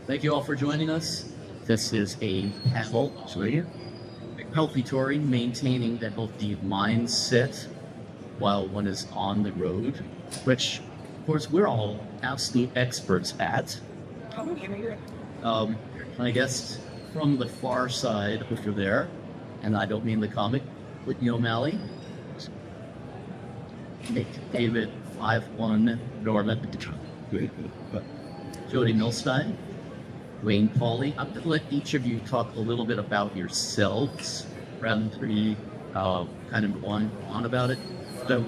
Thank you all for joining us. This is a healthy touring, maintaining that healthy mindset while one is on the road, which, of course, we're all absolute experts at. I guess from the far side over there, and I don't mean the comic, Whitney O'Malley, David 5-1 Norman, Jody Milstein, Wayne Pauley. I'm going to let each of you talk a little bit about yourselves rather than be kind of on about it. But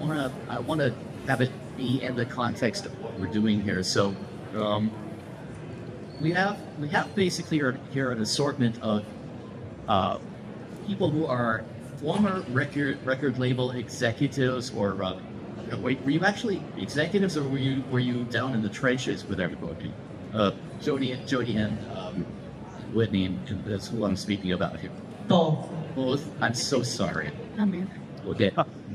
I want to have it be in the context of what we're doing here. So we have basically here an assortment of people who are former record label executives, or wait, were you actually executives, or were you down in the trenches with everybody? Jody and Whitney, and that's who I'm speaking about here. Both. I'm so sorry. Okay.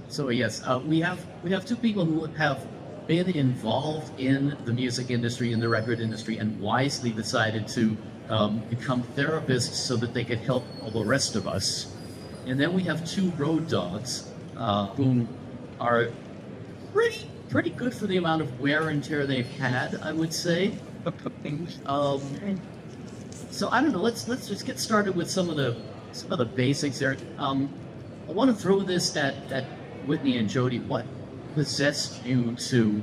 So yes, we have two people who have been involved in the music industry, in the record industry, and wisely decided to become therapists so that they could help all the rest of us. And then we have two road dogs who are pretty good for the amount of wear and tear they've had, I would say. So I don't know. Let's just get started with some of the basics there. I want to throw this at Whitney and Jody. What possessed you to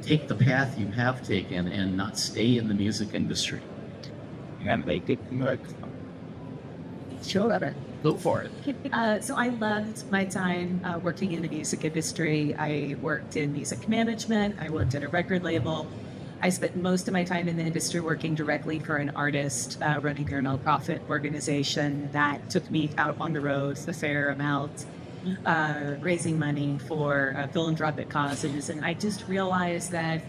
take the path you have taken and not stay in the music industry? Sure, go for it. So I loved my time working in the music industry. I worked in music management. I worked at a record label. I spent most of my time in the industry working directly for an artist, running their nonprofit organization that took me out on the road a fair amount, raising money for philanthropic causes. And I just realized that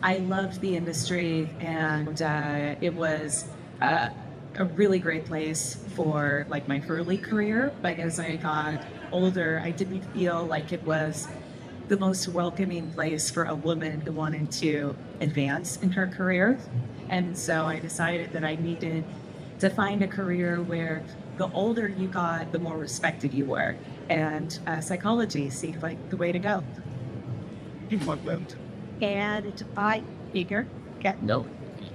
I loved the industry, and it was a really great place for like my early career. But as I got older, I didn't feel like it was the most welcoming place for a woman who wanted to advance in her career. And so I decided that I needed to find a career where the older you got, the more respected you were. And psychology seemed like the way to go. And I figure, No.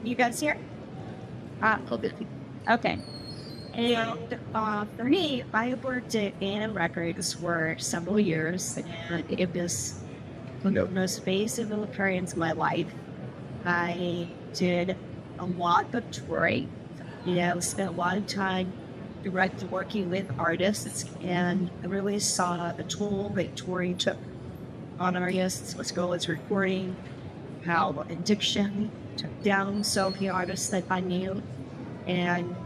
you guys here? Okay. And for me, I worked at NAMM Records for several years, and it was one of the most basic experience of my life. I did a lot of touring, spent a lot of time directly working with artists, and I really saw the toll that touring took on artists, as well as recording, how addiction took down so many artists that I knew. And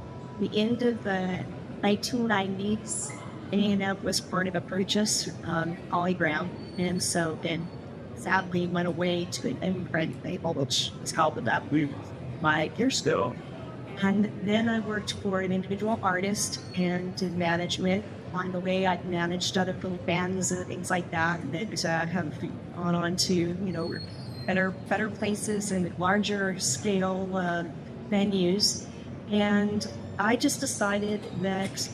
the end of the 1990s, A&M was part of a purchase from Polygram, and so then sadly went away to an imprint label, which was called that 5 years ago. And then I worked for an individual artist and did management. On the way, I managed other bands and things like that have gone on to, better places and larger scale venues. And I just decided that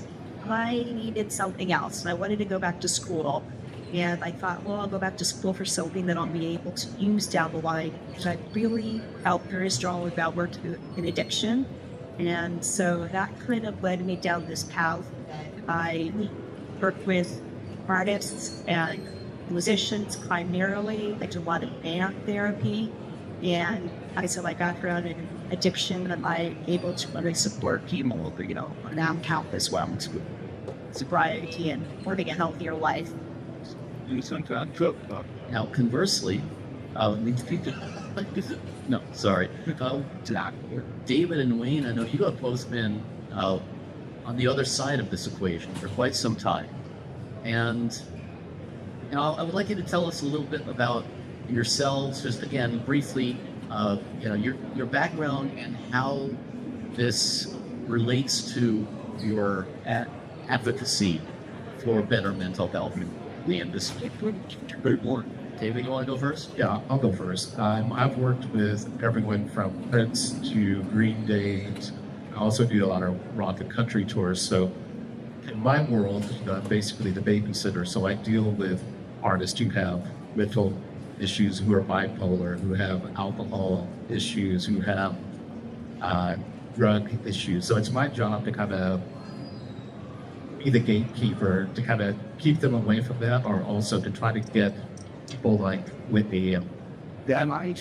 I needed something else. I wanted to go back to school. And I thought, well, I'll go back to school for something that I'll be able to use down the line. And I really felt very strongly about working in addiction. And so that kind of led me down this path. I worked with artists and musicians primarily. I did a lot of band therapy. And I said my background in addiction, and I'm able to really support people, on that count as well, to sobriety and living a healthier life. Now, conversely, no, sorry. David and Wayne, I know you have both been on the other side of this equation for quite some time. And I would like you to tell us a little bit about yourselves, just again, briefly, your background and how this relates to your advocacy for better mental health in the industry. David, you want to go first? Yeah, I'll go first. I've worked with everyone from Prince to Green Day. I also do a lot of rock and country tours. So in my world, I'm basically the babysitter. So I deal with artists who have mental issues, who are bipolar, who have alcohol issues, who have drug issues. So it's my job to kind of be the gatekeeper to kind of keep them away from that, or also to try to get people like Whitney and my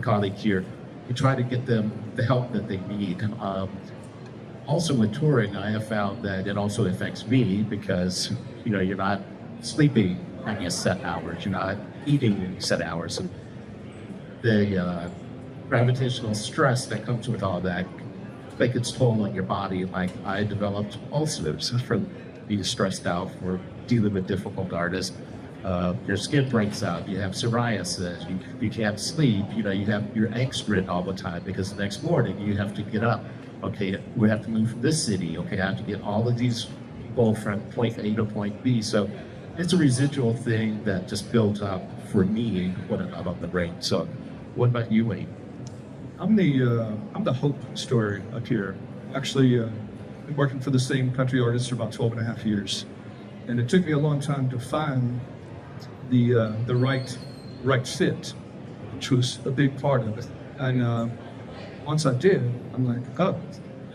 colleague here, to try to get them the help that they need. Also with touring, I have found that it also affects me because, you're not sleeping at set hours, you're not eating in set hours. And the gravitational stress that comes with all that takes its toll on your body. Like I developed ulcers from being stressed out, for dealing with difficult artists. Your skin breaks out, you have psoriasis, you can't sleep, you have your eggs all the time because the next morning you have to get up. Okay, we have to move from this city. Okay, I have to get all of these people from point A to point B. So it's a residual thing that just builds up for me when I'm on the brain. So what about you, Wayne? I'm the hope story up here. Actually, been working for the same country artist for about 12 and a half years. And it took me a long time to find the right fit, which was a big part of it. And once I did, I'm like, oh,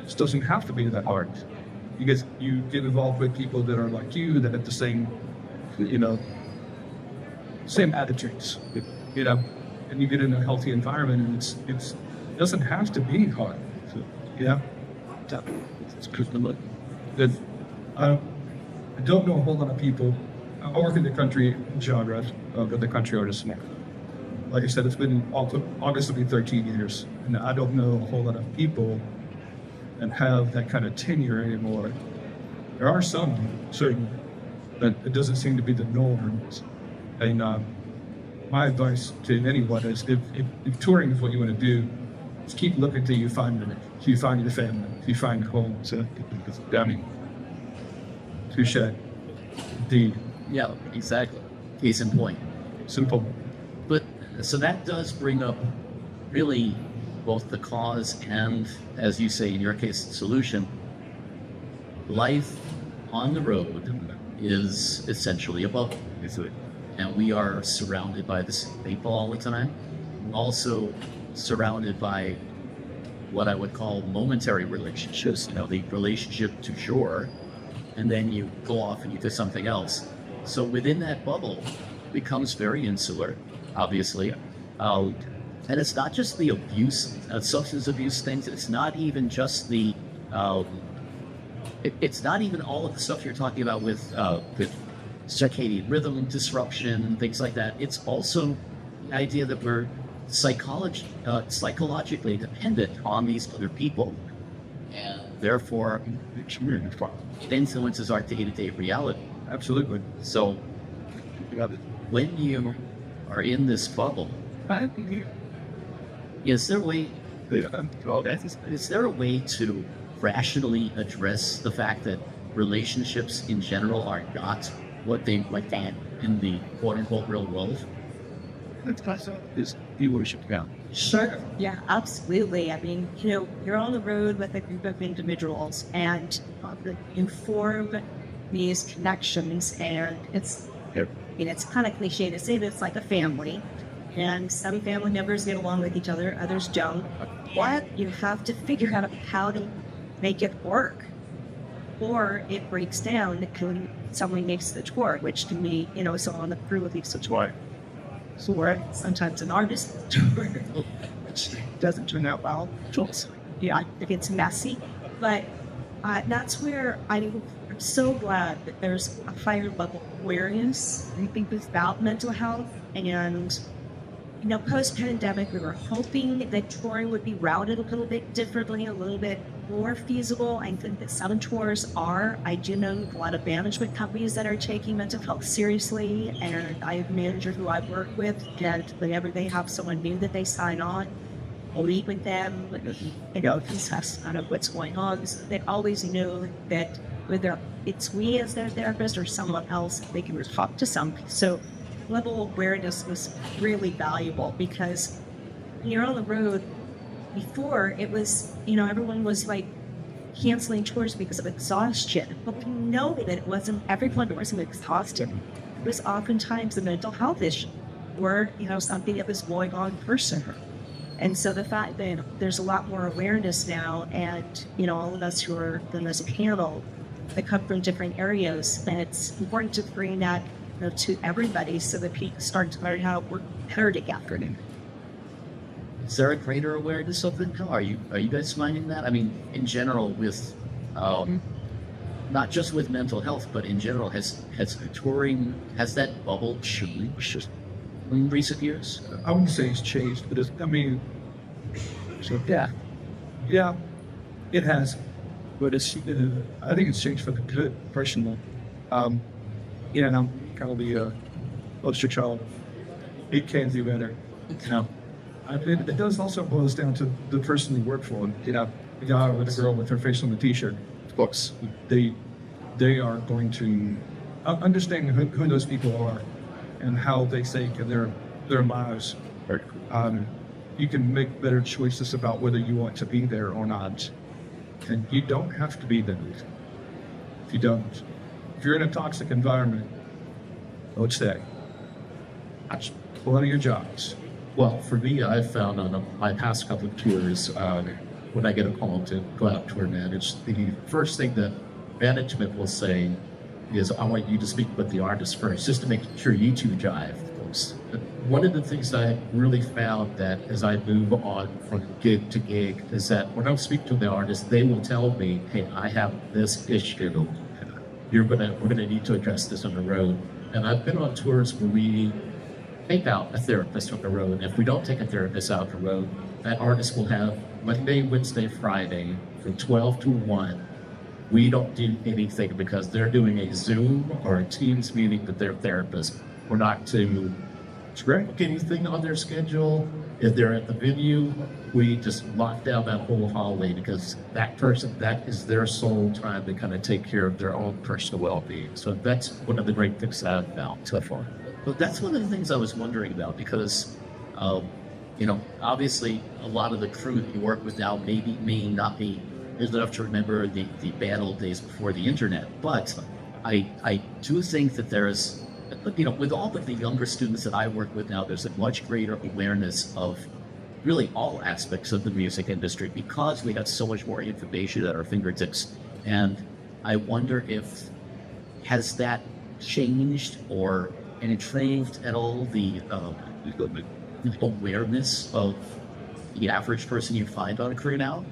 this doesn't have to be that hard. You get involved with people that are like you, that have the same, same attitudes, and you get in a healthy environment, and it doesn't have to be hard. It's good. I don't know a whole lot of people. I work in the country genre of the country artists now. Like I said, it's been August will be 13 years, and I don't know a whole lot of people that have that kind of tenure anymore. There are some, certainly, but it doesn't seem to be the norm. And my advice to anyone is, if touring is what you want to do, just keep looking till you find it. Till you find your family, till you find home. So, touche. Indeed. Yeah, exactly. Case in point. Simple. But so that does bring up really both the cause and, as you say, in your case, the solution. Life on the road is essentially a bubble. And we are surrounded by the same people all the time. Also surrounded by what I would call momentary relationships, the relationship to shore, and then you go off and you do something else. So within that bubble, it becomes very insular, obviously. And it's not just the abuse, substance abuse things. It's not even just the, it's not even all of the stuff you're talking about with circadian rhythm disruption, things like that. It's also the idea that we're psychologically dependent on these other people. And therefore, it influences our day-to-day reality. Absolutely. So, when you are in this bubble, is there a way to rationally address the fact that relationships in general are not what they like that in the quote-unquote real world? Is viewership count? Sure. Yeah, absolutely. I mean, you're on the road with a group of individuals, and you form these connections, and it's kind of cliche to say, but it's like a family. And some family members get along with each other, others don't. But you have to figure out how to make it work, or it breaks down when someone makes the tour, which can be, so on the crew of each tour. Or sometimes an artist tour, which doesn't turn out well. Yeah, it gets messy. But that's where I'm so glad that there's a higher level of awareness, I think, about mental health. And, post-pandemic, we were hoping that touring would be routed a little bit differently, a little bit more feasible. I think that some tours are. I do know a lot of management companies that are taking mental health seriously, and I have a manager who I work with, and whenever they have someone new that they sign on, I'll meet with them, discuss kind of what's going on. So they always know that whether it's we as their therapist or someone else, they can talk to some. So level of awareness was really valuable because when you're on the road before, it was, everyone was like canceling tours because of exhaustion. But we know that it wasn't, everyone wasn't exhausted. It was oftentimes a mental health issue or, something that was going on personally. And so the fact that there's a lot more awareness now and, all of us who are in this panel that come from different areas, and it's important to bring that to everybody so that people start to learn how to work better together. Is there a greater awareness of it now? Are you guys finding that? I mean, in general, with not just with mental health, but in general, has touring, has that bubble changed in recent years? I wouldn't say it's changed, but so yeah, it has. But I think it's changed for the good, personally. And I'm kind of the poster child. It can do better. It does also boils down to the person you work for. The guy or the girl with her face on the T-shirt. Of course, they are going to understand who those people are and how they think and their lives. You can make better choices about whether you want to be there or not. And you don't have to be there. If you don't. If you're in a toxic environment, don't stay. That's one of your jobs. Well, for me, I've found on my past couple of tours, when I get a call to go out tour manage, the first thing that management will say is, I want you to speak with the artist first, just to make sure you two jive. One of the things that I really found that as I move on from gig to gig is that when I speak to the artist, they will tell me, hey, I have this issue. We're gonna need to address this on the road. And I've been on tours where we take out a therapist on the road. If we don't take a therapist out on the road, that artist will have Monday, Wednesday, Friday from 12 to 1. We don't do anything because they're doing a Zoom or a Teams meeting with their therapist. We're not to book anything on their schedule. If they're at the venue, we just lock down that whole hallway because that person, that is their sole time to kind of take care of their own personal well-being. So that's one of the great things that I've found so far. Well, that's one of the things I was wondering about because, obviously a lot of the crew that you work with now may not be old enough to remember the bad old days before the internet. But I do think that there's, with all of the younger students that I work with now, there's a much greater awareness of really all aspects of the music industry because we have so much more information at our fingertips. And I wonder if, has that changed or improved at all the awareness of the average person you find on a crew now?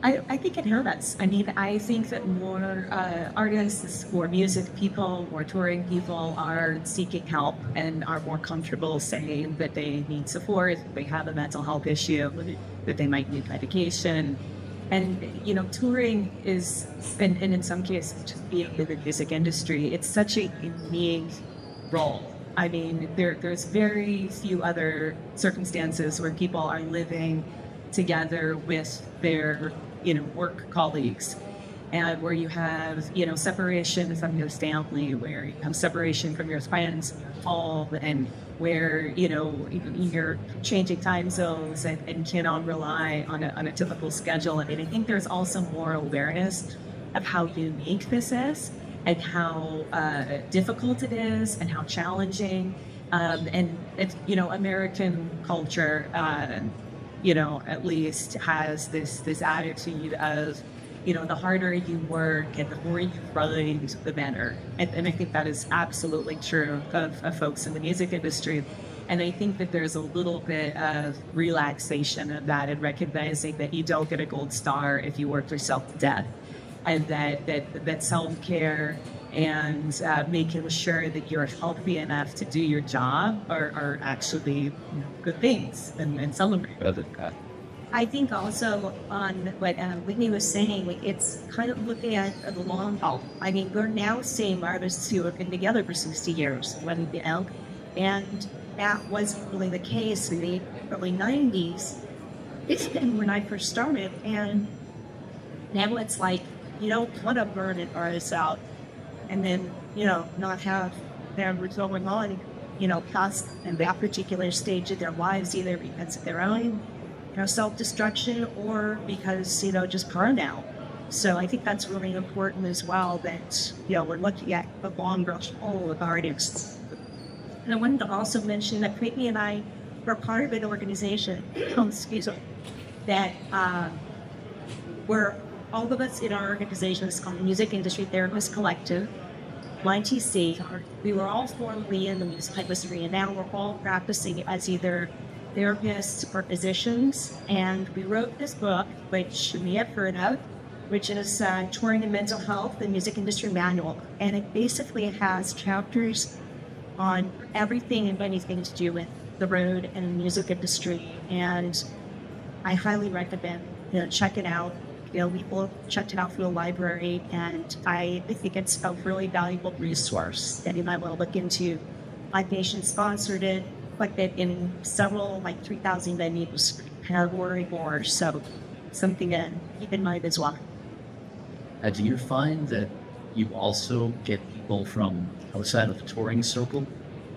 I think it has. I mean, I think that more artists or music people or touring people are seeking help and are more comfortable saying that they need support, that they have a mental health issue, that they might need medication. And, touring is, and in some cases, just being in the music industry, it's such a unique role. I mean, there's very few other circumstances where people are living together with their work colleagues, and where you have separation from your family, where you have separation from your friends, all, and where you're changing time zones and cannot rely on a typical schedule. And I think there's also more awareness of how unique this is and how difficult it is and how challenging, and it's American culture at least has this attitude of, the harder you work and the more you grind, the better. And I think that is absolutely true of folks in the music industry. And I think that there's a little bit of relaxation of that and recognizing that you don't get a gold star if you work yourself to death. And that self-care and making sure that you're healthy enough to do your job are actually good things and celebrated. I think also on what Whitney was saying, it's kind of looking at the long haul. I mean, we're now seeing artists who have been together for 60 years, and that wasn't really the case in the early 90s. It's been when I first started, and now it's like, you don't want to burn an artist out and then, not have that were going on, past in that particular stage of their lives, either because of their own, self-destruction or because, just burnout. So I think that's really important as well that, we're looking at the longer whole of artists. And I wanted to also mention that Creighton and I were part of an organization, excuse me, that where all of us in our organization is called the Music Industry Therapist Collective, YTC. We were all formerly in the music industry, and now we're all practicing as either therapists or physicians. And we wrote this book, which you may have heard of, which is Touring and Mental Health, the Music Industry Manual. And it basically has chapters on everything and anything to do with the road and the music industry. And I highly recommend, check it out. People checked it out from the library, and I think it's a really valuable resource that you might want to look into. My patient sponsored it, like that in several, 3,000 venues, and ordering more. So something to keep in mind as well. Do you find that you also get people from outside of the touring circle?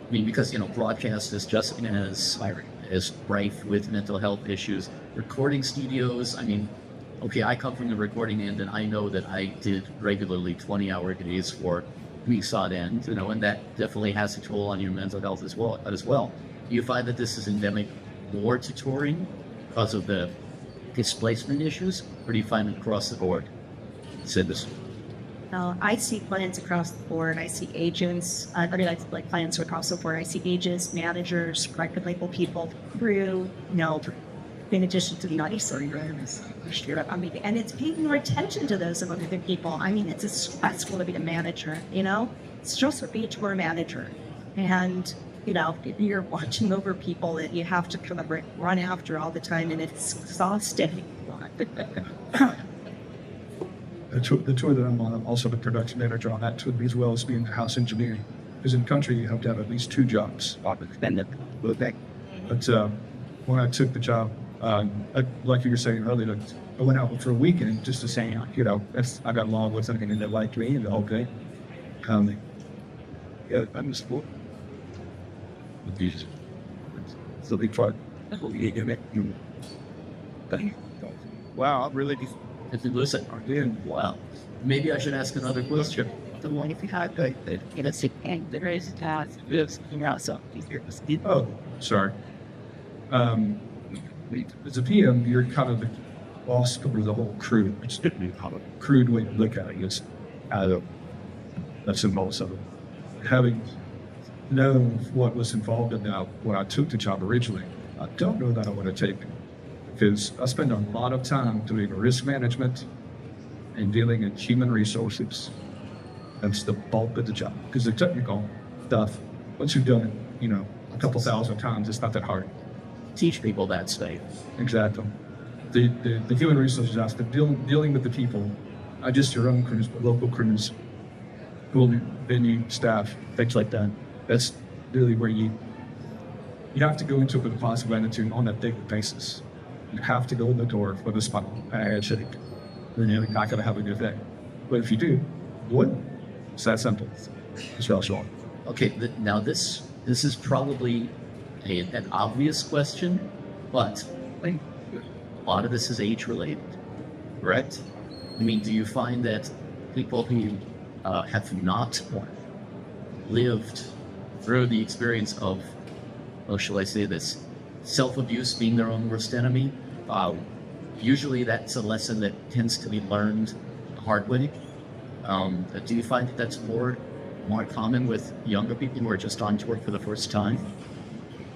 I mean, because, broadcast is just as rife with mental health issues. Recording studios, okay, I come from the recording end, and I know that I did regularly 20-hour days for weeks on end, and that definitely has a toll on your mental health as well. Do you find that this is endemic more to touring because of the displacement issues, or do you find it across the board? Said this. I see clients across the board. I see agents. Like clients across the board. I see agents, managers, record label people, crew. In addition to the audience, and it's paying more attention to those of other people. It's stressful to be a manager. It's stressful to be a tour manager, and you're watching over people that you have to kind of run after all the time, and it's exhausting. The tour that I'm on, I'm also the production manager on that tour, as well as being the house engineer. Because in country, you have to have at least 2 jobs. But when I took the job, like you were saying earlier, I went out for a weekend just to say, I got along with something and they liked me, and okay. I'm the sport. So they tried. Wow, I'm really. If you listen, wow. Maybe I should ask another question. The one if you had there is a task. Oh, sorry. As a PM, you're kind of the boss over the whole crew. It's a crude way to look at it. It's that's the most of it. Having known what was involved in that when I took the job originally, I don't know that I would have taken it. Because I spend a lot of time doing risk management and dealing in human resources. That's the bulk of the job. Because the technical stuff, once you've done it, a couple thousand times, it's not that hard. Teach people that stuff. Exactly. The human resources aspect, dealing with the people, not just your own crews, but local crews, venue staff, things like that. That's really where you have to go into it with a positive attitude on a daily basis. You have to go in the door with a smile and a handshake. Then you're not going to have a good day. But if you do, you win. It's that simple. It's real short. Okay, now this is probably an obvious question, but a lot of this is age-related, correct? Do you find that people who have not lived through the experience of, shall I say this, self-abuse being their own worst enemy, usually that's a lesson that tends to be learned the hard way. Do you find that that's more common with younger people who are just on tour for the first time?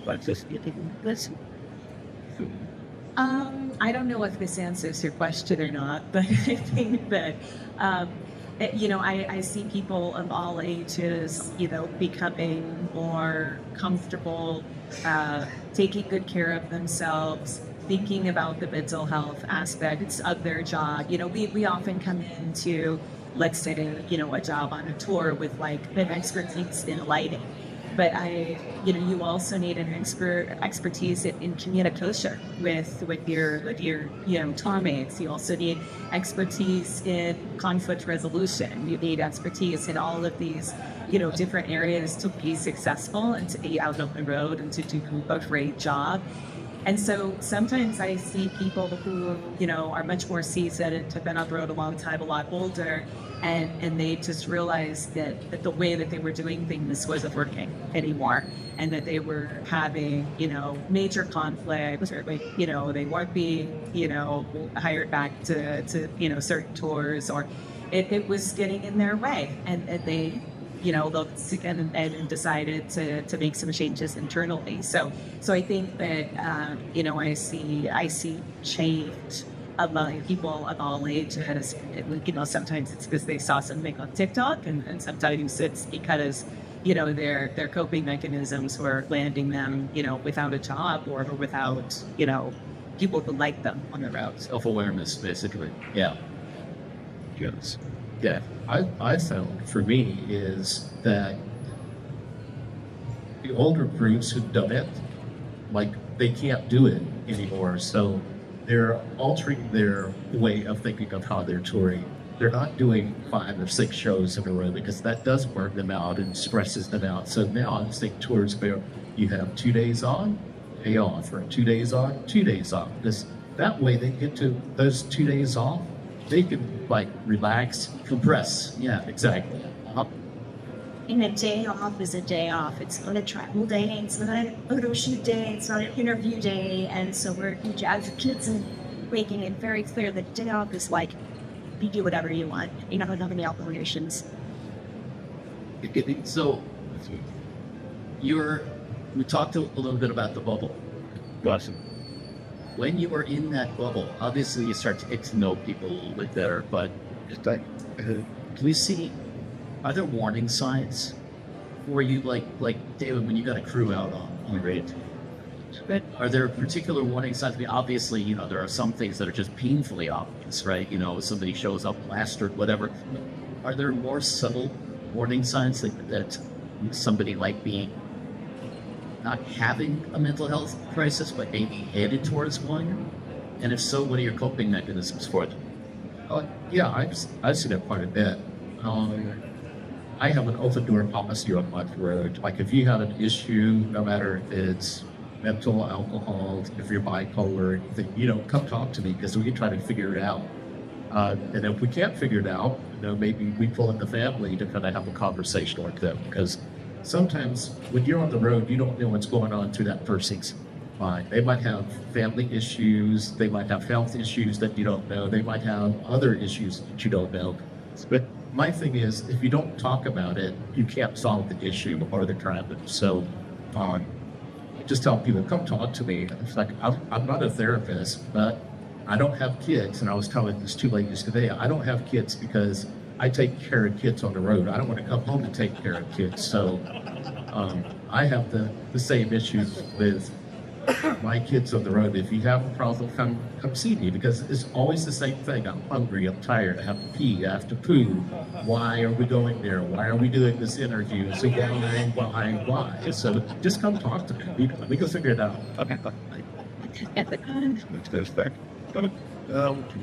I don't know if this answers your question or not, but I think that I see people of all ages, becoming more comfortable, taking good care of themselves, thinking about the mental health aspects of their job. We often come into, let's say, a job on a tour with an expertise in lighting. But you also need an expertise in communication with your teammates. You also need expertise in conflict resolution. You need expertise in all of these, different areas to be successful and to be out on the road and to do a great job. And so sometimes I see people who, are much more seasoned and have been on the road a long time, a lot older, and they just realized that the way that they were doing things wasn't working anymore, and that they were having, major conflicts, or, they weren't being, hired back to certain tours, or it was getting in their way, and they looked and decided to make some changes internally. So I think that I see change among people of all ages. Sometimes it's because they saw something on TikTok, and sometimes it's because their coping mechanisms were landing them without a job or without people who like them on the road. Self-awareness, basically. Yeah. Yes. Yeah. I found for me is that the older groups who've done it, like they can't do it anymore. So they're altering their way of thinking of how they're touring. They're not doing 5 or 6 shows in a row because that does burn them out and stresses them out. So now I'm seeing tours where you have 2 days on, day off, or 2 days on, 2 days off. That way they get to those 2 days off, they can relax, compress. Yeah, exactly. And a day off is a day off. It's not a travel day. It's not a photo shoot day. It's not an interview day. And so we're huge advocates and making it very clear that day off is you do whatever you want. You don't have any obligations. So, we talked a little bit about the bubble. Awesome. When you are in that bubble, obviously you start to get to know people a little bit better, but do we see other warning signs for you, like David, when you got a crew out on the raid? But are there particular warning signs? I mean, obviously, there are some things that are just painfully obvious, right? Somebody shows up plastered, whatever. Are there more subtle warning signs that somebody being not having a mental health crisis, but maybe headed towards one? And if so, what are your coping mechanisms for it? Yeah, I've seen it quite a bit. I have an open door policy on my road. If you have an issue, no matter if it's mental, alcohol, if you're bipolar, anything, come talk to me because we can try to figure it out. And if we can't figure it out, maybe we pull in the family to kind of have a conversation with them, because sometimes when you're on the road, you don't know what's going on through that person's mind. They might have family issues, they might have health issues that you don't know, they might have other issues that you don't know. But my thing is, if you don't talk about it, you can't solve the issue or the problem. So I just tell people, come talk to me. It's I'm not a therapist, but I don't have kids. And I was telling these 2 ladies today, I don't have kids because I take care of kids on the road. I don't want to come home and take care of kids. So I have the same issues with my kids on the road. If you have a problem, come see me, because it's always the same thing. I'm hungry, I'm tired, I have to pee, I have to poo. Why are we going there? Why are we doing this interview? So why? So just come talk to me. We can figure it out. Okay.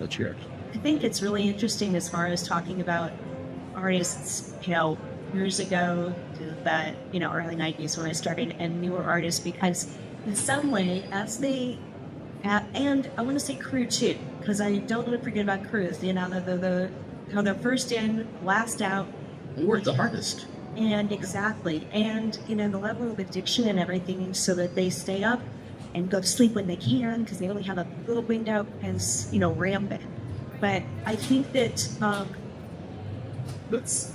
Cheers. I think it's really interesting as far as talking about artists, years ago to that, early 90s when I started, and newer artists, because in some way, and I want to say crew too, because I don't want to forget about crews, how they're first in, last out. We work the hardest. And exactly. And, the level of addiction and everything, so that they stay up and go to sleep when they can, because they only have a little window, is, rampant. But I think that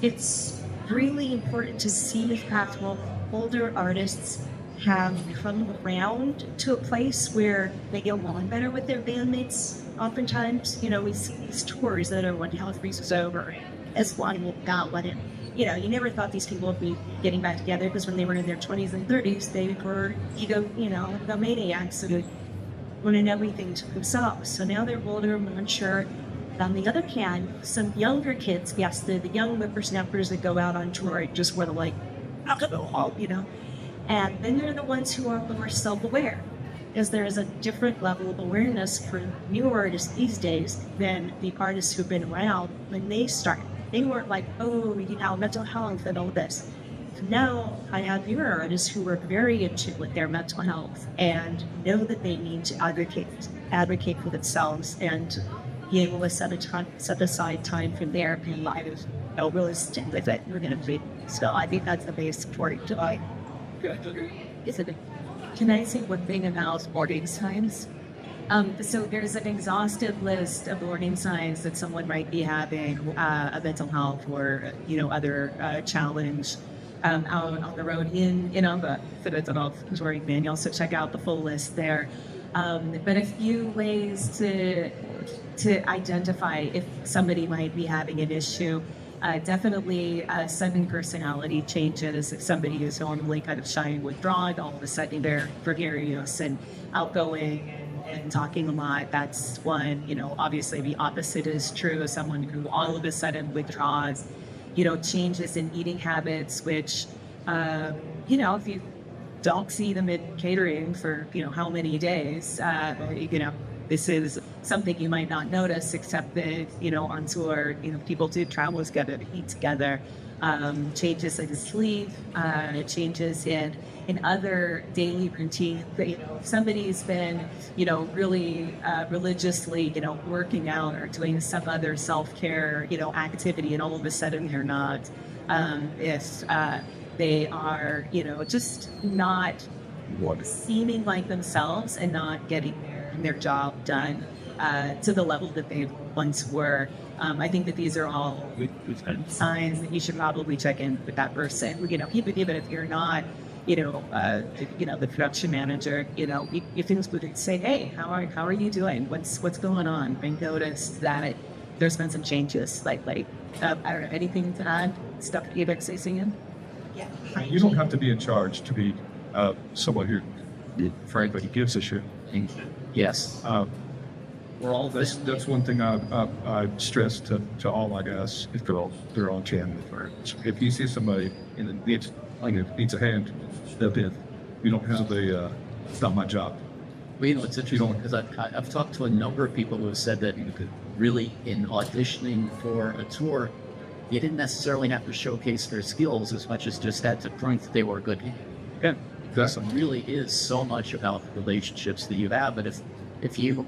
it's really important to see the fact that older artists have come around to a place where they get along better with their bandmates. Oftentimes, we see these tours that are when health freezes over, as one got one in. You never thought these people would be getting back together, because when they were in their 20s and 30s, they were egomaniacs who wanted everything to themselves. So now they're older, more mature. On the other hand, some younger kids, yes, the young whippersnappers that go out on tour just want to alcohol, And then there are the ones who are more self-aware, because there is a different level of awareness for new artists these days than the artists who've been around when they started. They weren't like, oh, you know, mental health and all this. Now I have newer artists who are very in tune with their mental health and know that they need to advocate for themselves and be able to set aside time from their own lives. No, really stick with it. We're gonna be. So I think that's the basic point. Can I say one thing about warning signs? So there's an exhaustive list of warning signs that someone might be having a mental health or other challenge out on the road in the mental health warning manual. So check out the full list there. But a few ways to identify if somebody might be having an issue. Definitely sudden personality changes. If somebody is normally kind of shy and withdrawn, all of a sudden they're gregarious and outgoing and talking a lot. That's one. Obviously the opposite is true. Someone who all of a sudden withdraws. Changes in eating habits, which, if you don't see them in catering for, how many days, this is something you might not notice, except that, on tour, people do travel together to eat together. Changes in sleep, changes in other daily routines. If somebody's been, really religiously, working out or doing some other self-care, activity, and all of a sudden they're not, if they are, just not seeming like themselves and not getting their job done to the level that they once were. I think that these are all signs that you should probably check in with that person. Even if you're not, the production manager, you things would say, hey, how are you doing? What's going on? I noticed that there's been some changes lately. I don't know, anything to add? Stuff you've been facing? Yeah. You don't have to be in charge to be someone who, frankly, gives a shit. Yes. We're all that's one thing I stress to all my guys if they're on camera. If you see somebody and needs a hand, step in. You don't have it's not my job. Well, it's interesting because I've talked to a number of people who have said that really in auditioning for a tour, you didn't necessarily have to showcase their skills as much as just had to prove that they were a good hand. Yeah, It really is so much about relationships that you have, but if you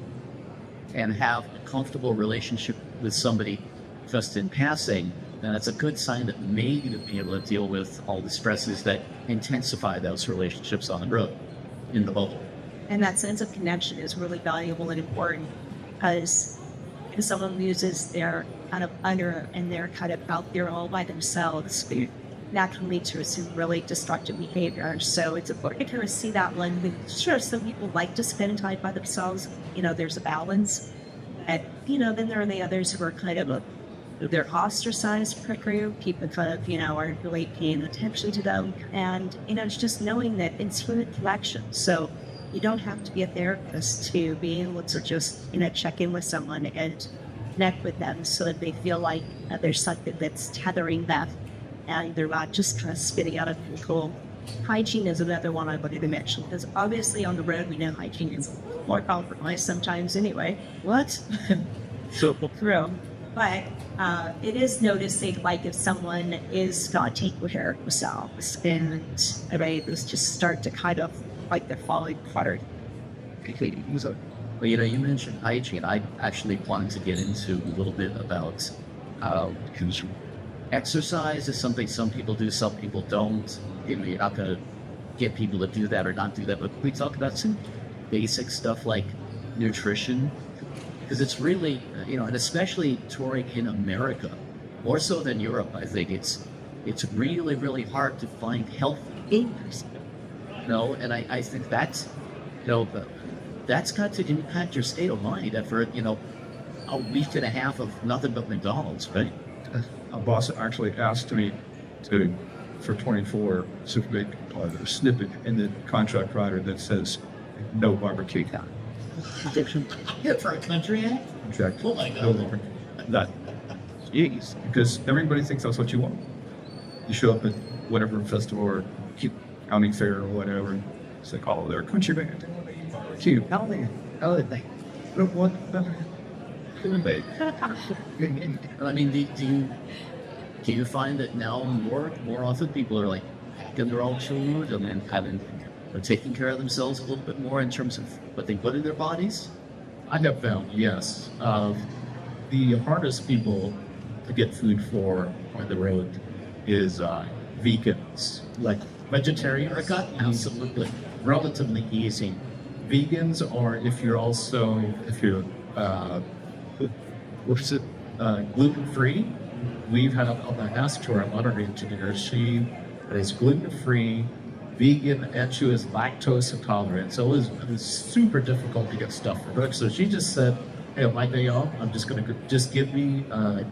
can have a comfortable relationship with somebody just in passing, then that's a good sign that maybe to be able to deal with all the stresses that intensify those relationships on the road, in the bubble. And that sense of connection is really valuable and important, because if someone loses their kind of under and they're kind of out there all by themselves, that can lead to some really destructive behavior. So it's important to kind of see that one. Sure, some people like to spend time by themselves. There's a balance. And, then there are the others who are kind of they're ostracized per group. People kind of, aren't really paying attention to them. And, it's just knowing that it's human connection. So you don't have to be a therapist to be able to just, check in with someone and connect with them so that they feel like there's something that's tethering them and they're not just kind of spitting out of control. Hygiene is another one I wanted to mention, because obviously on the road we know hygiene is more compromised sometimes anyway. What? So True. But it is noticing, like, if someone is not taking care of themselves and let's just start to kind of like they're falling apart. Well, you mentioned hygiene. I actually wanted to get into a little bit about exercise is something some people do, some people don't. You're not going to get people to do that or not do that. But we talk about some basic stuff like nutrition, because it's really, and especially touring in America, more so than Europe, I think it's really, really hard to find healthy eaters. And I think that's, that's got to impact your state of mind after, a week and a half of nothing but McDonald's, right? A boss actually asked me for 24 to make a snippet in the contract rider that says no barbecue. Yeah, for a country act? Contract. Oh my God. No barbecue. That. Jeez. Because everybody thinks that's what you want. You show up at whatever festival or county fair or whatever. It's like, oh, they're a country band. Cute. How they? What? I mean, do you find that now more often people are like packing their own food and then having or taking care of themselves a little bit more in terms of what they put in their bodies? I have found, yes. The hardest people to get food for on the road is vegans. Like vegetarians, Or got absolutely. relatively easy. Vegans, or if you're gluten-free. We've had I asked her, I'm on our engineer, she is gluten-free, vegan, and she was lactose intolerant. So it was super difficult to get stuff for her. So she just said, hey, on my day off, I'm just gonna just give me like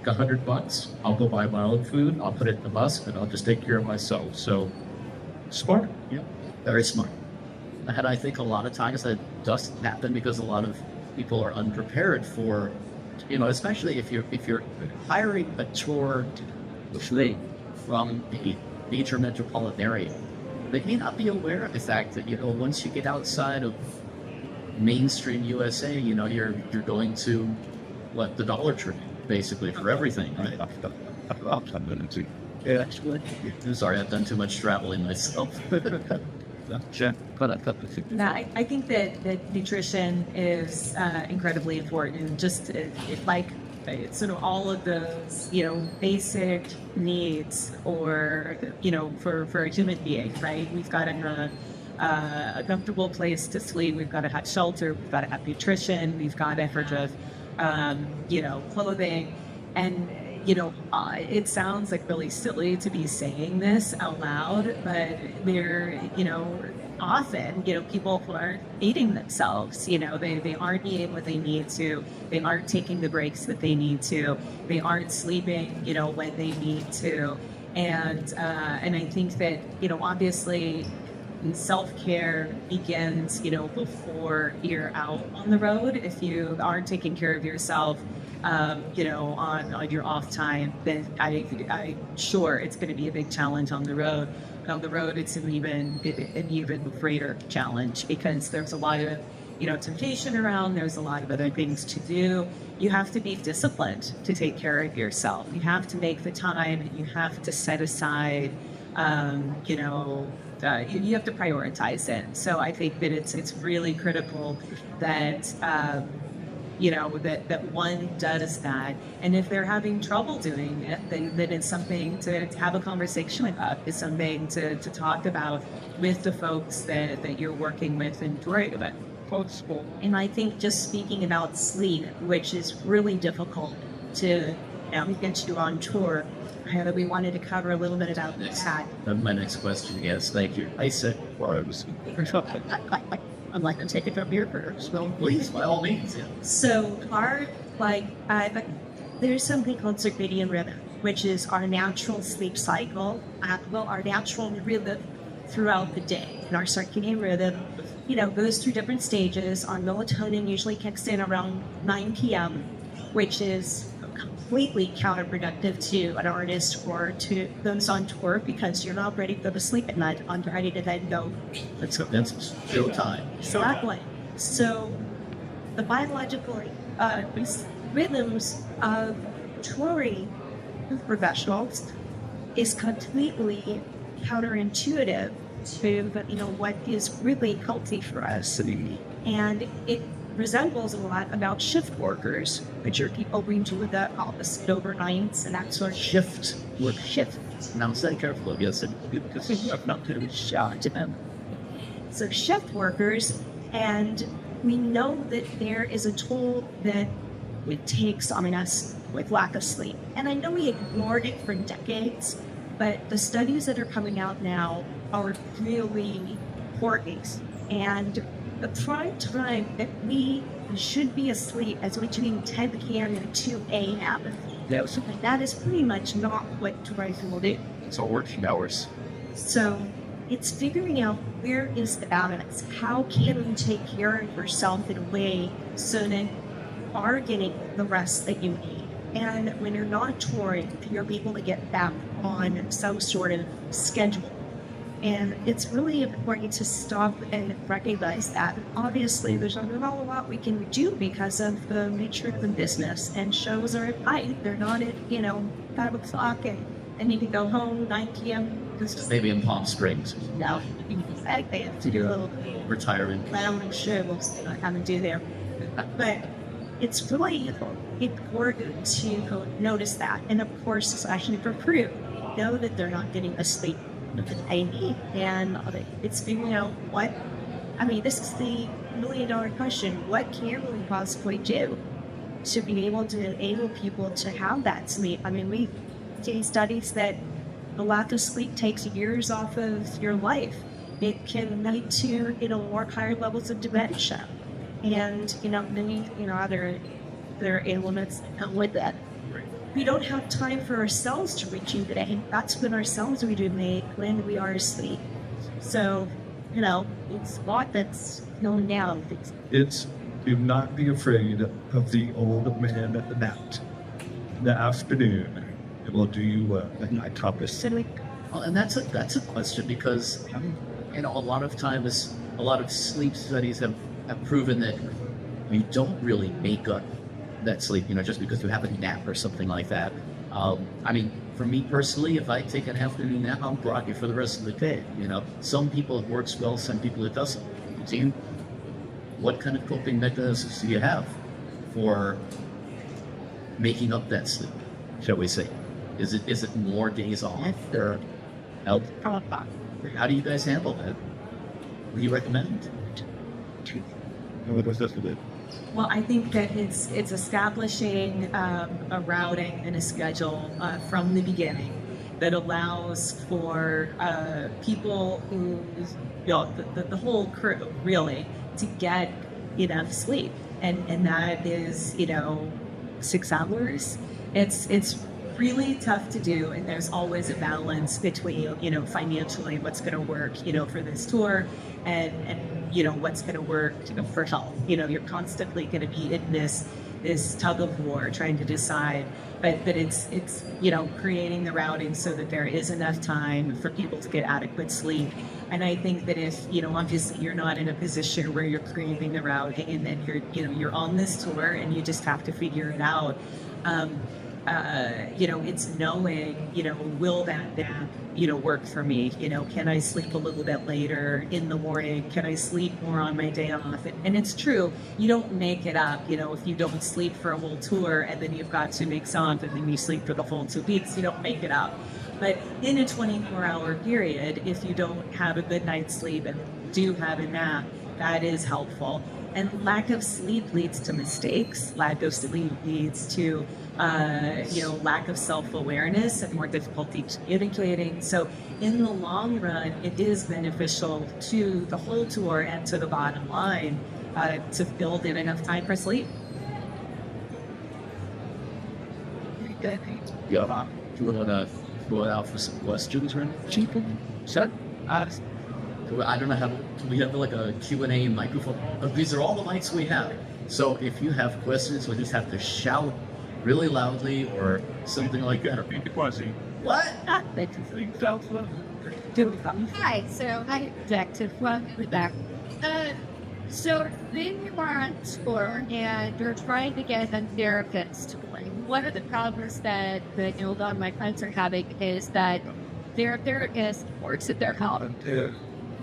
$100. I'll go buy my own food, I'll put it in the bus, and I'll just take care of myself. So smart. Yeah, very smart. And I think a lot of times that does happen because a lot of people are unprepared for, especially if you're hiring a tour from a major metropolitan area, they may not be aware of the fact that once you get outside of mainstream USA, you're going to the Dollar Tree basically for everything, right? Yeah, actually. I'm sorry, I've done too much traveling myself. No, I think that nutrition is incredibly important. Just like sort of all of those, basic needs, or for a human being, right? We've got to have a comfortable place to sleep. We've got to have shelter. We've got to have nutrition. We've got to have clothing, and it sounds like really silly to be saying this out loud, but often, people who aren't eating themselves, they aren't eating what they need to, they aren't taking the breaks that they need to, they aren't sleeping, when they need to. And I think that, obviously self-care begins, before you're out on the road. If you aren't taking care of yourself, on your off time, then I'm sure it's going to be a big challenge on the road. On the road, it's an even greater challenge because there's a lot of, temptation around. There's a lot of other things to do. You have to be disciplined to take care of yourself. You have to make the time, and you have to set aside, you have to prioritize it. So I think that it's really critical that that one does that. And if they're having trouble doing it, then it's something to have a conversation about. It's something to talk about with the folks that you're working with and worried about. And I think just speaking about sleep, which is really difficult to get to on tour, we wanted to cover a little bit about that. My next question, yes, thank you. I said, I'd like to take it from here first. So please, by all means. Yeah. So there's something called circadian rhythm, which is our natural sleep cycle, our natural rhythm throughout the day. And our circadian rhythm, goes through different stages. Our melatonin usually kicks in around 9 p.m., which is completely counterproductive to an artist or to those on tour because you're not ready to go to sleep at night. I'm ready to then go. That's show time. Exactly. So the biological rhythms of touring professionals is completely counterintuitive to what is really healthy for us. And it resembles a lot about shift workers, which are people bring to the office overnights and that sort of Shift work. shift. Now say careful, yes, because I'm not too shocked. So shift workers, and we know that there is a toll that it takes on us with lack of sleep. And I know we ignored it for decades, but the studies that are coming out now are really important. And the prime time that we should be asleep is between 10 p.m. and 2 a.m. Yes. And that is pretty much not what tourism will do. It's all working hours. So it's figuring out where is the balance. How can you take care of yourself in a way so that you are getting the rest that you need? And when you're not touring, you're able to get back on some sort of schedule. And it's really important to stop and recognize that. Obviously, there's not a lot we can do because of the nature of the business, and shows are at night. They're not at, 5 o'clock and they need to go home 9 p.m. because Maybe in Palm Springs, now they have to do a little retirement. lounge shows that I haven't do there. But it's really important to notice that. And of course, especially for crew, know that they're not getting the sleep that they need. And it's figuring out this is the million-dollar question. What can we possibly do to be able to enable people to have that sleep? We see studies that the lack of sleep takes years off of your life. It can lead to, more higher levels of dementia. And, many, other elements that come with that. We don't have time for ourselves to rejuvenate. That's when ourselves rejuvenate, when we are asleep. So, it's a lot that's going down. It's do not be afraid of the old man nap. In the afternoon, it will do you well. I promise. Well, and that's a question because, a lot of times, a lot of sleep studies have proven that you don't really make up that sleep, just because you have a nap or something like that. For me personally, if I take an afternoon nap, I'm groggy for the rest of the day. Some people it works well, some people it doesn't. What kind of coping mechanisms do you have for making up that sleep, shall we say? Is it more days off or how do you guys handle that? What do you recommend? Well, I think that it's establishing a routing and a schedule from the beginning that allows for people who, the whole crew really, to get enough sleep, and that is 6 hours. It's really tough to do, and there's always a balance between financially what's going to work for this tour and what's going to work for health. You're constantly going to be in this tug of war trying to decide, but it's creating the routing so that there is enough time for people to get adequate sleep. And I think that if obviously you're not in a position where you're creating the routing and then you're on this tour and you just have to figure it out. It's knowing, will that nap, work for me? Can I sleep a little bit later in the morning? Can I sleep more on my day off? And it's true, you don't make it up, if you don't sleep for a whole tour and then you've got 2 weeks off and then you sleep for the full 2 weeks, you don't make it up. But in a 24-hour period, if you don't have a good night's sleep and do have a nap, that is helpful. And lack of sleep leads to mistakes. Lack of sleep leads to, lack of self-awareness and more difficulty communicating. So in the long run, it is beneficial to the whole tour and to the bottom line to build in enough time for sleep. Yeah. Do you want to go out for some questions right now? Sure. I don't know how. Do we have like a Q&A microphone? These are all the mics we have. So if you have questions, we just have to shout really loudly or something like that. Repeat the question. What? Hi, so hi, Detective. Welcome back. So then you are on tour and you're trying to get a therapist. One of the problems that a lot of my friends are having is that their therapist works at their home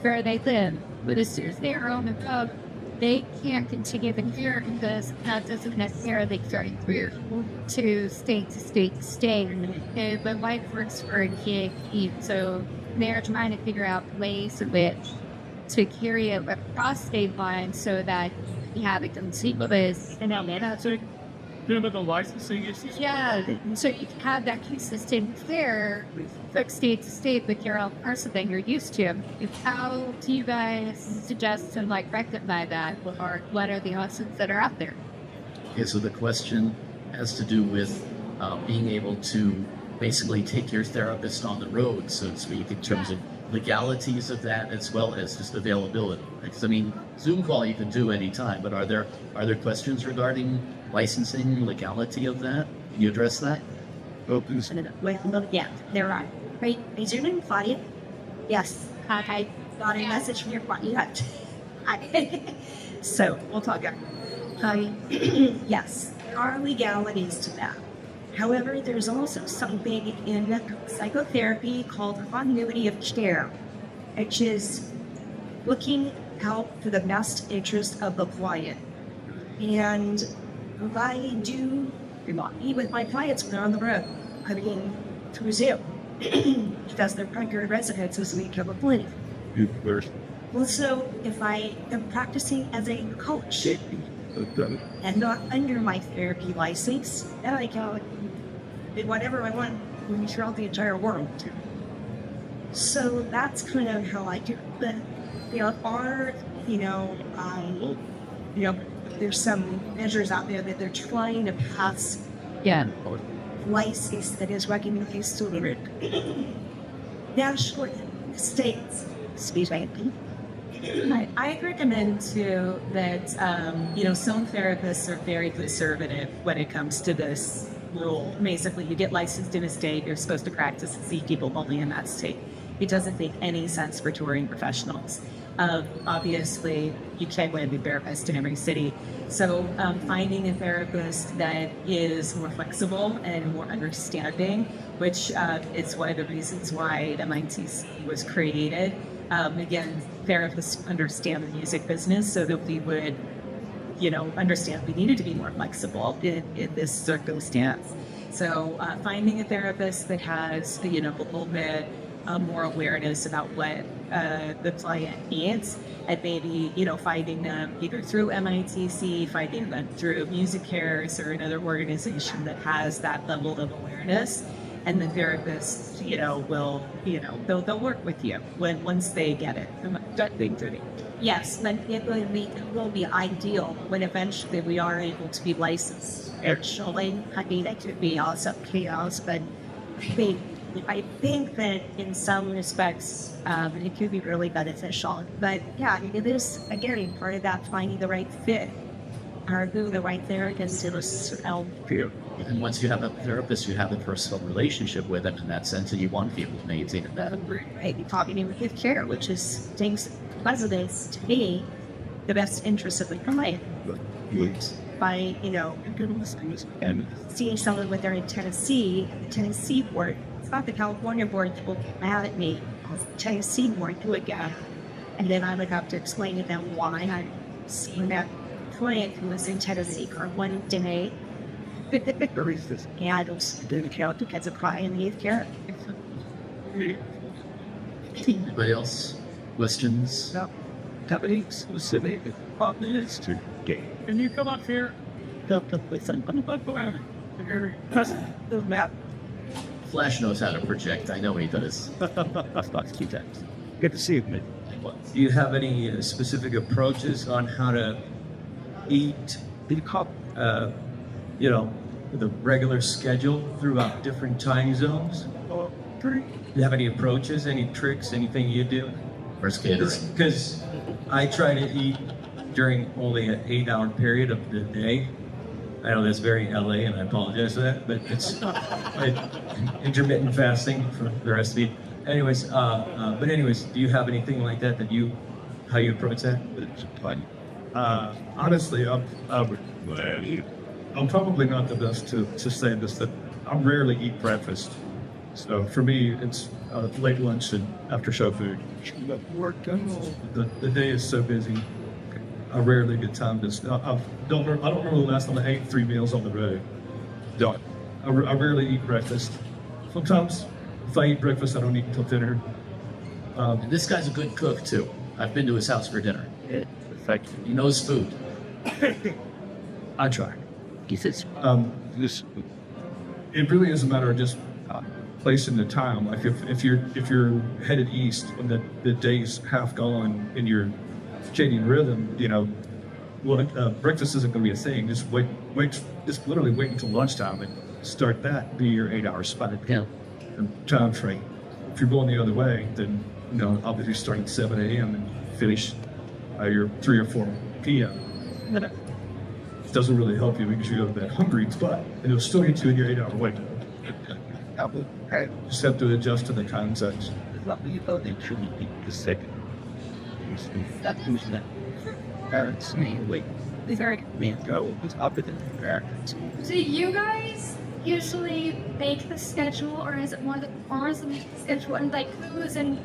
where they live, but as soon as they're on the road, they can't continue the care because that doesn't necessarily carry through to state to state to state. And my wife works for a gig, so they're trying to figure out ways in which to carry it across state lines so that you have a continuous and The licensing issues. yeah, so you can have that consistent care from state to state with your own person that you're used to. How do you guys suggest to rectify that, or what are the options that are out there? Okay, so the question has to do with being able to basically take your therapist on the road, so to speak, in terms of legalities of that as well as just availability. Because Zoom call you can do anytime, but are there questions regarding licensing, legality of that? Can you address that? Yeah, there are. Right, is your name Claudia? Yes. I got a message from your client yet. So we'll talk. Yes, there are legalities to that. However, there's also something in psychotherapy called continuity of care, which is looking out for the best interest of the client. And I do not meet with my clients when they're on the road. I mean, through Zoom, because their primary residence is in California. Well, so if I am practicing as a coach and not under my therapy license, then I go do whatever I want throughout the entire world. So that's kind of how I do it. But there's some measures out there that they're trying to pass license that is recognized to the national states. Excuse me. I'd recommend too that some therapists are very conservative when it comes to this rule. Basically, you get licensed in a state, you're supposed to practice and see people only in that state. It doesn't make any sense for touring professionals. Obviously, you can't win a therapist in every city. So finding a therapist that is more flexible and more understanding, which is one of the reasons why MITC was created. Again, therapists understand the music business, so that we would, understand we needed to be more flexible in this circumstance. So finding a therapist that has, a little bit more awareness about what the client needs, and maybe, finding them either through MITC, finding them through Music Cares or another organization that has that level of awareness. And the therapist, will, they'll work with you once they get it. Yes, but it will be ideal when eventually we are able to be licensed. Actually, I mean, it could be also chaos, but I think that in some respects, it could be really beneficial. But yeah, it is, again, part of that finding the right fit, or who the right therapist is. And once you have a therapist, you have a personal relationship with them in that sense, and you want people to maintain that. Right, talking with care, which is things resonates to me the best interest of the client. By and seeing someone with their in Tennessee, the Tennessee board. It's not the California board that will get mad at me. The Tennessee board do it again, and then I would have to explain to them why I'm seeing that client who was in Tennessee for one day. Yeah, I don't didn't count because of crying need care. Anybody else? Questions? No. Company specific partners to game. Can you come up here? With some map. Flash knows how to project. I know he does. Good to see you, man. Do you have any specific approaches on how to eat, with a regular schedule throughout different time zones? Do you have any approaches, any tricks, anything you do? First catering. Because I try to eat during only an 8-hour period of the day. I know that's very LA, and I apologize for that, but it's intermittent fasting for the rest of you. Anyways, do you have anything like that how you approach that? Honestly, I'm probably not the best to say this, that I rarely eat breakfast. So for me, it's late lunch and after show food. The day is so busy. I rarely get time to. I don't remember the last time I ate 3 meals on the road. I rarely eat breakfast. Sometimes if I eat breakfast, I don't eat until dinner. And this guy's a good cook too. I've been to his house for dinner. Thank you. He knows food. I try. He says, It really is a matter of just placing the time. Like if you're headed east when the day's half gone and you're changing rhythm, breakfast isn't going to be a thing. Just literally wait until lunchtime and start that. Be your 8-hour spot. Yeah. Time frame. If you're going the other way, then obviously starting at 7 a.m. and finish your 3 or 4 p.m. It doesn't really help you because you go to bed hungry, but it'll still get you in your 8-hour window. Just have to adjust to the context. what we thought they should be the second. That was that. Parents, me, wait. They very man go. It's up to the parents. Do you guys usually make the schedule, or is it one of the performers that make the schedule? And like, who's in?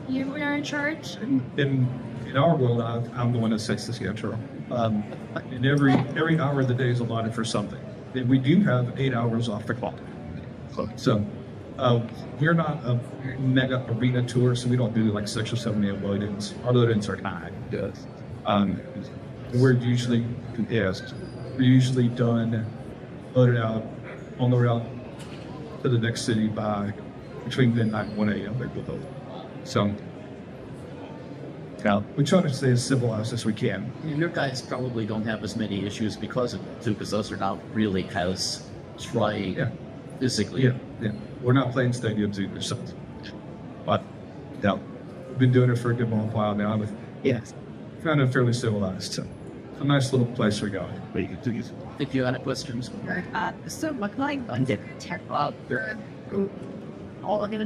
You are in charge. In our world, I'm the one that sets the schedule. And every hour of the day is allotted for something. And we do have 8 hours off the clock. So we're not a mega arena tour, so we don't do like 6 or 7 8 load-ins. Our load-ins are 9. Yes. We're usually done, loaded out on the route to the next city by between midnight and 1 a.m. So we try to stay as civilized as we can. And your guys probably don't have as many issues because of it, too, because those are not really as trying physically. Yeah. We're not playing stadiums either, so. But, yeah, we've been doing it for a good long while now. But found it fairly civilized. So, a nice little place we're going. If you had questions, So what kind of tech up all of it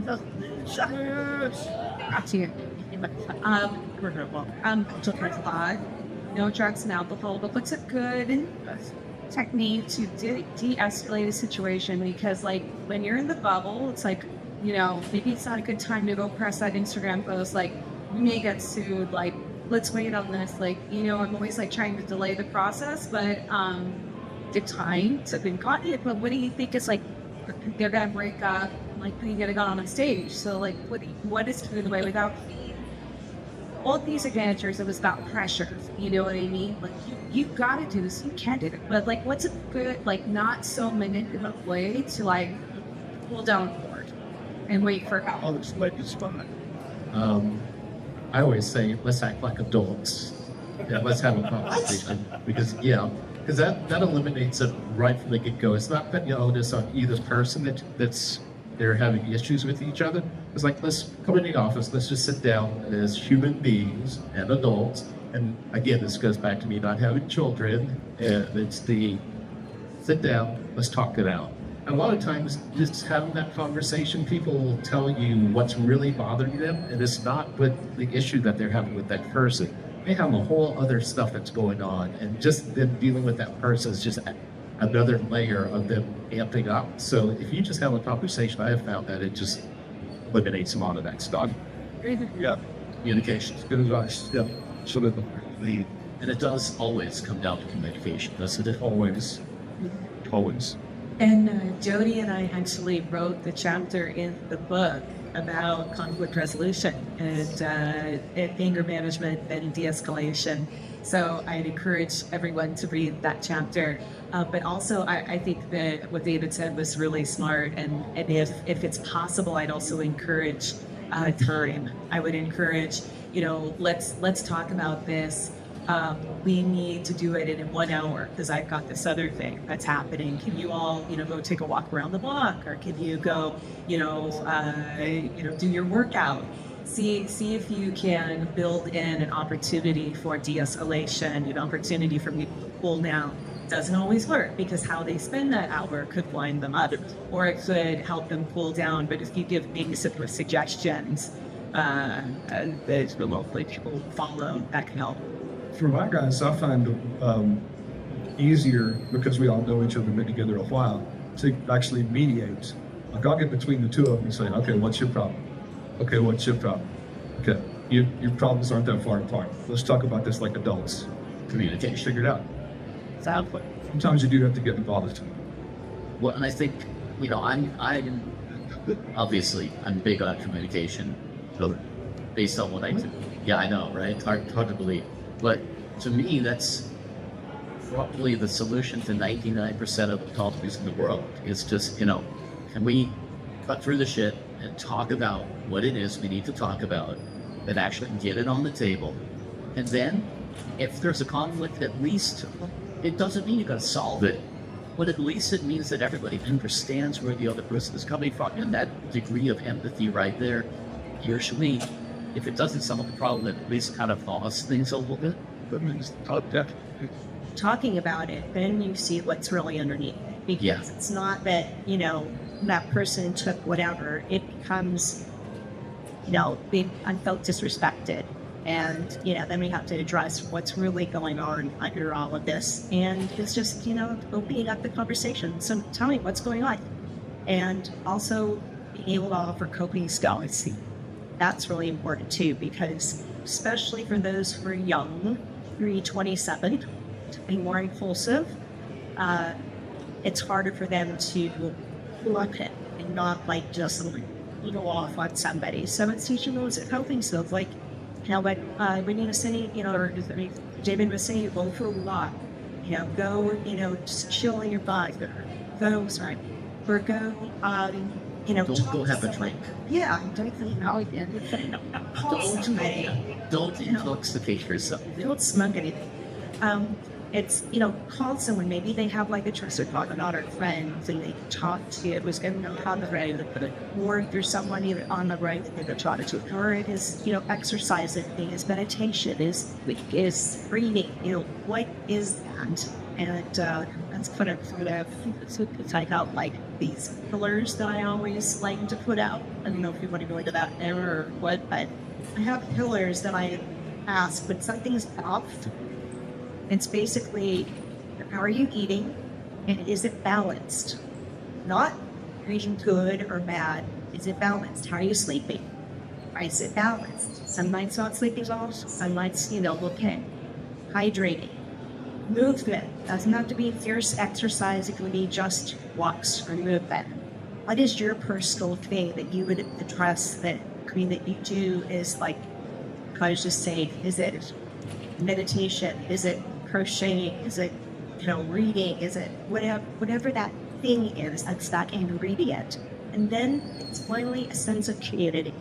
Took my five. No drugs and alcohol, but what's a good technique to de-escalate a situation? Because like when you're in the bubble, it's like, you know, maybe it's not a good time to go press that Instagram post. Like, you may get sued. Like, let's wait on this. Like, you know, I'm always like trying to delay the process, but the time to been caught in it. But what do you think is like they're gonna break up? Like, when you get got on a stage. So like, what is through the way without all these adventures? It was about pressure. You know what I mean? Like, you've got to do this. You can do it. But like, what's a good, like, not so manipulative way to like pull down a board and wait for help? Oh, it's like it's fun. I always say, let's act like adults. Yeah, let's have a conversation. Because that eliminates it right from the get-go. It's not putting the onus on either person that's they're having issues with each other. It's like, let's come in the office, let's just sit down as human beings and adults. And again, this goes back to me not having children. It's the sit down, let's talk it out. And a lot of times, just having that conversation, people will tell you what's really bothering them, and it's not with the issue that they're having with that person. They have a whole other stuff that's going on, and just them dealing with that person is just another layer of them amping up. So if you just have a conversation, I have found that it just eliminates a lot of that stuff. Yeah. communication. Good advice. Yeah. So that And it does always come down to communication, doesn't it? always. And Jody and I actually wrote the chapter in the book about conflict resolution and anger management and de-escalation. So I'd encourage everyone to read that chapter. But also, I think that what David said was really smart. And if it's possible, I'd also encourage time. I would encourage, let's talk about this. We need to do it in 1 hour because I've got this other thing that's happening. Can you all, go take a walk around the block, or can you go, do your workout? See if you can build in an opportunity for de-escalation, an opportunity for people to cool down. Doesn't always work because how they spend that hour could wind them up, or it could help them cool down. But if you give basic suggestions, there's remotely people follow, that can help. For my guys, I find easier, because we all know each other, been together a while, to actually mediate. Like, I'll get between the two of them and say, okay, what's your problem? Okay, what's your problem? Okay, your problems aren't that far apart. Let's talk about this like adults. Communication. Figure it out. Exactly. Sometimes you do have to get involved. Well, and I think, I'm obviously, I'm big on communication, so based on what I do. Yeah, I know, right? Hard to believe. But to me, that's probably the solution to 99% of the conflicts in the world. It's just, can we cut through the shit and talk about what it is we need to talk about, and actually get it on the table. And then, if there's a conflict, at least it doesn't mean you gotta solve it, but at least it means that everybody understands where the other person is coming from, and that degree of empathy right there, usually, if it doesn't solve the problem, it at least kind of thaws things a little bit. Talking about it, then you see what's really underneath. Because it's not that, that person took whatever. It becomes I felt disrespected. And, then we have to address what's really going on under all of this. And it's just, opening up the conversation. So tell me what's going on. And also being able to offer coping skills. That's really important too, because especially for those who are young, 27, to be more impulsive, it's harder for them to look at and not like just go off on somebody. So it's teaching those coping skills, like, like we need to say, or David was saying, go for a walk, go, just chill in your body, go, sorry, or go, Don't go have a drink. yeah, don't Intoxicate yourself. don't smoke anything. It's, call someone. Maybe they have like a trusted partner, not a friend, and they talk to you. It was going to on the road, or if there's someone either on the road that they're talking to, or it is, exercise, is meditation, is reading, what is that? And that's put up through that. So take out like these pillars that I always like to put out. I don't know if you want to go into that there or what, but I have pillars that I ask, but something's off. It's basically, how are you eating, and is it balanced? Not eating good or bad. Is it balanced? How are you sleeping? Is it balanced? Some nights not sleeping well, some nights, okay. Hydrating. Movement. Doesn't have to be fierce exercise. It can be just walks or movement. What is your personal thing that you would address that you do is like, I was just saying, is it meditation? Is it crocheting? Is it, reading? Is it whatever that thing is, that's that ingredient. And then it's finally a sense of community,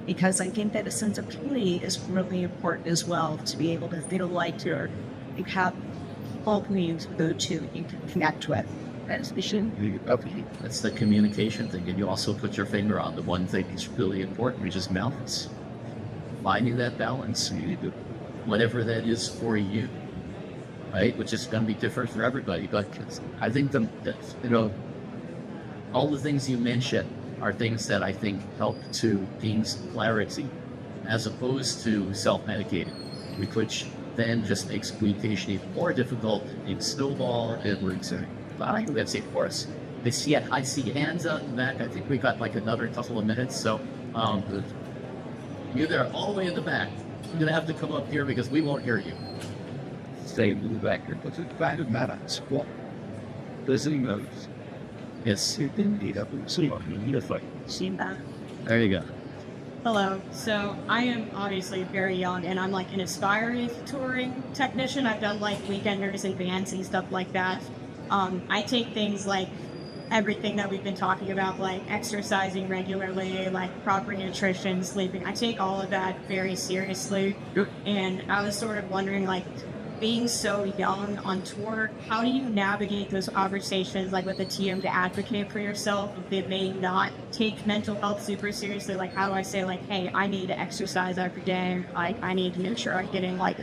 because I think that a sense of community is really important as well, to be able to feel like you have all communities to go to, you can connect with. That's the communication thing, and you also put your finger on the one thing that's really important, which is balance. Finding that balance, whatever that is for you, right? Which is going to be different for everybody. But I think all the things you mentioned are things that I think help to gain clarity, as opposed to self-medicating, which then just makes communication even more difficult. It snowball, and we're saying, I think that's it for us. I see hands out in the back. I think we got like another couple of minutes. So you're there all the way in the back. You're going to have to come up here because we won't hear you. Stay in the back here. What's it bad matter? Squat. Listening notes. Yes. You didn't need up and see seen that. There you go. Hello. So I am obviously very young, and I'm like an aspiring touring technician. I've done like weekenders and bands and stuff like that. I take things like everything that we've been talking about, like exercising regularly, like proper nutrition, sleeping. I take all of that very seriously. Good. And I was sort of wondering, like, being so young on tour, how do you navigate those conversations, like with the TM, to advocate for yourself if they may not take mental health super seriously? Like, how do I say, like, hey, I need to exercise every day. Like, I need to make sure I'm getting, like,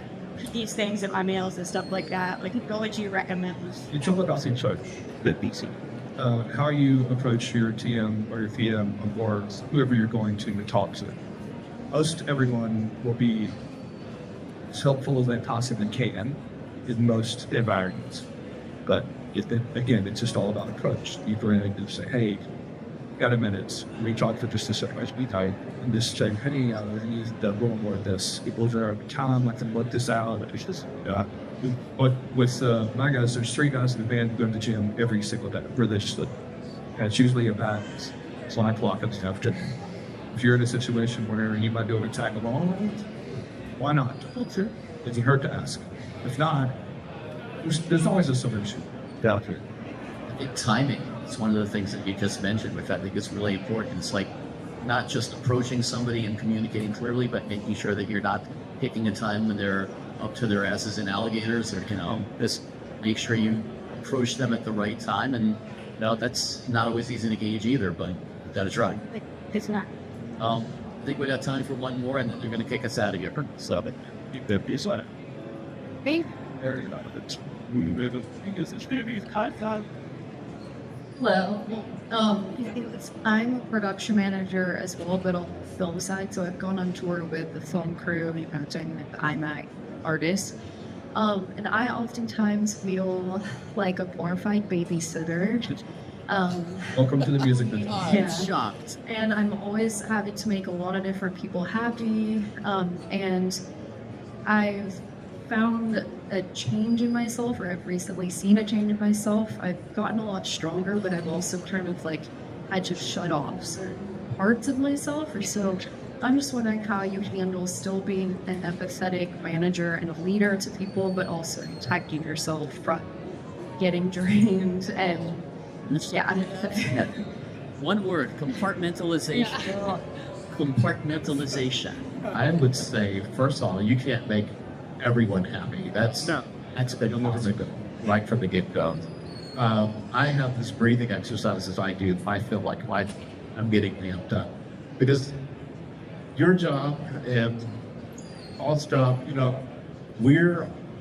these things in my meals and stuff like that. Like, what would you recommend? You talk about in charge. the BC. How you approach your TM or your PM or whoever you're going to talk to. Most everyone will be as helpful as they possibly can in most environments. But again, it's just all about approach. You go in and say, hey, got a minute. We talk for just a second. We type and just say, hey, I need a little more of this. People are time, I can look this out. It's just, but with my guys, there's 3 guys in the band who go to the gym every single day religiously. And it's usually about 1 o'clock in the afternoon. If you're in a situation where you might be able to tag along, why not? It doesn't hurt to ask. If not, there's always a solution. Yeah. I think timing is one of the things that you just mentioned, which I think is really important. It's like not just approaching somebody and communicating clearly, but making sure that you're not picking a time when they're up to their asses in alligators, or just make sure you approach them at the right time. And that's not always easy to gauge either, but you gotta try. It's not. I think we got time for one more, and then they're gonna kick us out of here. So, Me? Hello. I'm a production manager as well, but on the film side. So I've gone on tour with the film crew, matching with the IMAX artists. And I oftentimes feel like a glorified babysitter. Welcome to the music business. Yeah. Shocked. And I'm always having to make a lot of different people happy. And I've found a change in myself, or I've recently seen a change in myself. I've gotten a lot stronger, but I've also kind of like, I just shut off certain parts of myself. Or so I'm just wondering how you handle still being an empathetic manager and a leader to people, but also protecting yourself from getting drained and yeah. One word: compartmentalization. Compartmentalization. I would say, first of all, you can't make everyone happy. That's impossible, right from the get-go. I have this breathing exercises I do if I feel like I'm getting amped up. Because your job and Paul's job, we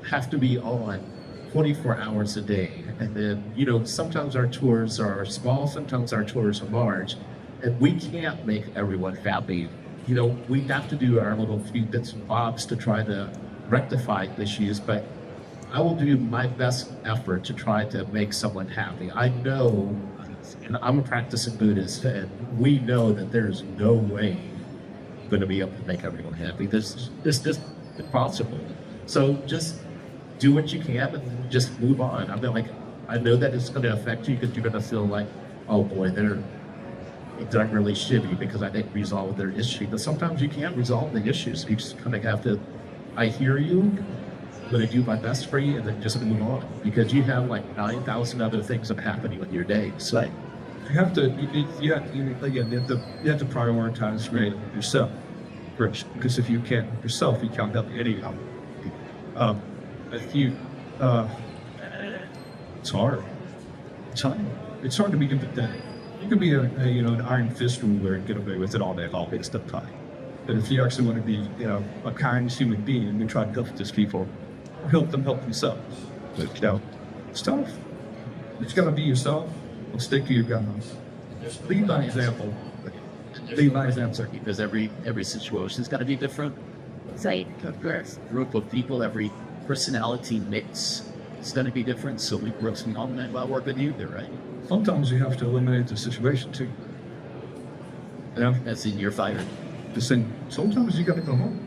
have to be on 24 hours a day. And then, sometimes our tours are small, sometimes our tours are large, and we can't make everyone happy. We have to do our little few bits and bobs to try to rectify issues, but I will do my best effort to try to make someone happy. I know, and I'm a practicing Buddhist, and we know that there's no way I'm going to be able to make everyone happy. This is just impossible. So just do what you can and just move on. I know that it's going to affect you because you're going to feel like, oh boy, they're really shitty because I didn't resolve their issue. But sometimes you can't resolve the issues. You just kind of have to, I hear you, I'm going to do my best for you, and then just move on. Because you have like 9,000 other things that are happening in your day. So You have to prioritize yourself first, because if you can't yourself, you can't help anyone. It's hard. It's hard to be empathetic. You can be an iron fist ruler and get away with it all day long. It's tough time. But if you actually want to be a kind human being and you try to help these people, help them help themselves. But it's tough. You just gotta be yourself and stick to your guns. Lead by example. Lead by example. Because every situation's got to be different. It's like a group of people, every personality mix is going to be different. So we work on that while working with you there, right? Sometimes you have to eliminate the situation too. As in you're fired. Sometimes you gotta go home.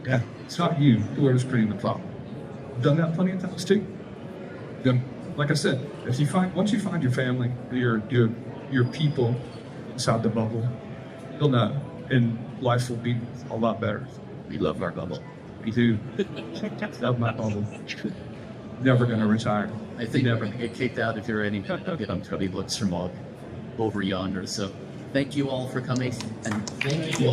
Yeah. It's not you who is creating the problem. I've done that plenty of times too. Then, like I said, once you find your family, your people inside the bubble, you'll know, and life will be a lot better. We love our bubble. Me too. Love my bubble. Never gonna retire. I think never get kicked out if you're any chubby looks from over yonder. So thank you all for coming, and thank you all.